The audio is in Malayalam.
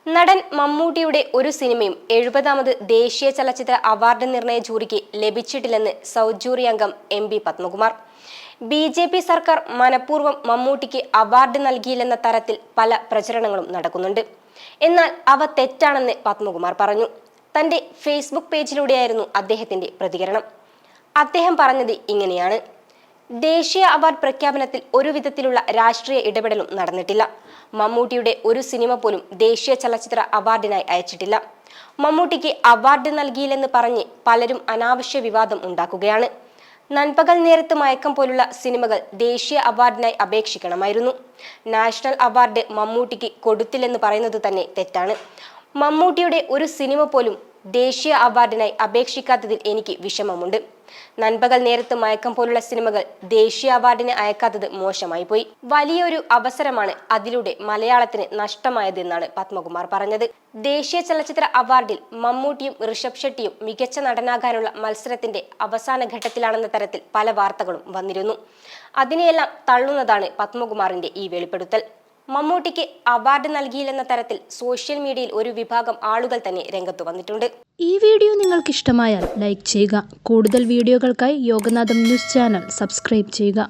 നടൻ മമ്മൂട്ടിയുടെ ഒരു സിനിമയും 70ാമത് ദേശീയ ചലച്ചിത്ര അവാർഡ് നിർണയ ജൂറിക്ക് ലഭിച്ചിട്ടില്ലെന്ന് സൗത്ത് ജൂറി അംഗം എം.പി. പത്മകുമാർ. ബി.ജെ.പി. സർക്കാർ മനഃപൂർവ്വം മമ്മൂട്ടിക്ക് അവാർഡ് നൽകിയില്ലെന്ന തരത്തിൽ പല പ്രചരണങ്ങളും നടക്കുന്നുണ്ട്. എന്നാൽ അവ തെറ്റാണെന്ന് പത്മകുമാർ പറഞ്ഞു. തന്റെ ഫേസ്ബുക്ക് പേജിലൂടെയായിരുന്നു അദ്ദേഹത്തിന്റെ പ്രതികരണം. അദ്ദേഹം പറഞ്ഞത് ഇങ്ങനെയാണ്: ദേശീയ അവാർഡ് പ്രഖ്യാപനത്തിൽ ഒരു വിധത്തിലുള്ള രാഷ്ട്രീയ ഇടപെടലും നടന്നിട്ടില്ല. മമ്മൂട്ടിയുടെ ഒരു സിനിമ പോലും ദേശീയ ചലച്ചിത്ര അവാർഡിനായി അയച്ചിട്ടില്ല. മമ്മൂട്ടിക്ക് അവാർഡ് നൽകിയില്ലെന്ന് പറഞ്ഞ് പലരും അനാവശ്യ വിവാദം ഉണ്ടാക്കുകയാണ്. നൻപകൽ നേരത്ത് മയക്കം പോലുള്ള സിനിമകൾ ദേശീയ അവാർഡിനായി അപേക്ഷിക്കണമായിരുന്നു. നാഷണൽ അവാർഡ് മമ്മൂട്ടിക്ക് കൊടുത്തില്ലെന്ന് പറയുന്നത് തന്നെ തെറ്റാണ്. മമ്മൂട്ടിയുടെ ഒരു സിനിമ പോലും ദേശീയ അവാർഡിനായി അപേക്ഷിക്കാത്തതിൽ എനിക്ക് വിഷമമുണ്ട്. നൻപകൽ നേരത്ത് മയക്കം പോലുള്ള സിനിമകൾ ദേശീയ അവാർഡിന് അയക്കാത്തത് മോശമായി പോയി. വലിയൊരു അവസരമാണ് അതിലൂടെ മലയാളത്തിന് നഷ്ടമായതെന്നാണ് പത്മകുമാർ പറഞ്ഞത്. ദേശീയ ചലച്ചിത്ര അവാർഡിൽ മമ്മൂട്ടിയും ഋഷഭ് ഷെട്ടിയും മികച്ച നടനാകാനുള്ള മത്സരത്തിന്റെ അവസാന ഘട്ടത്തിലാണെന്ന തരത്തിൽ പല വാർത്തകളും വന്നിരുന്നു. അതിനെയെല്ലാം തള്ളുന്നതാണ് പത്മകുമാറിന്റെ ഈ വെളിപ്പെടുത്തൽ. മമ്മൂട്ടിക്ക് അവാർഡ് നൽകിയില്ലെന്ന തരത്തിൽ സോഷ്യൽ മീഡിയയിൽ ഒരു വിഭാഗം ആളുകൾ തന്നെ രംഗത്തു വന്നിട്ടുണ്ട്. ഈ വീഡിയോ നിങ്ങൾക്ക് ഇഷ്ടമായാൽ ലൈക്ക് ചെയ്യുക. കൂടുതൽ വീഡിയോകൾക്കായി യോഗനാഥം ന്യൂസ് ചാനൽ സബ്സ്ക്രൈബ് ചെയ്യുക.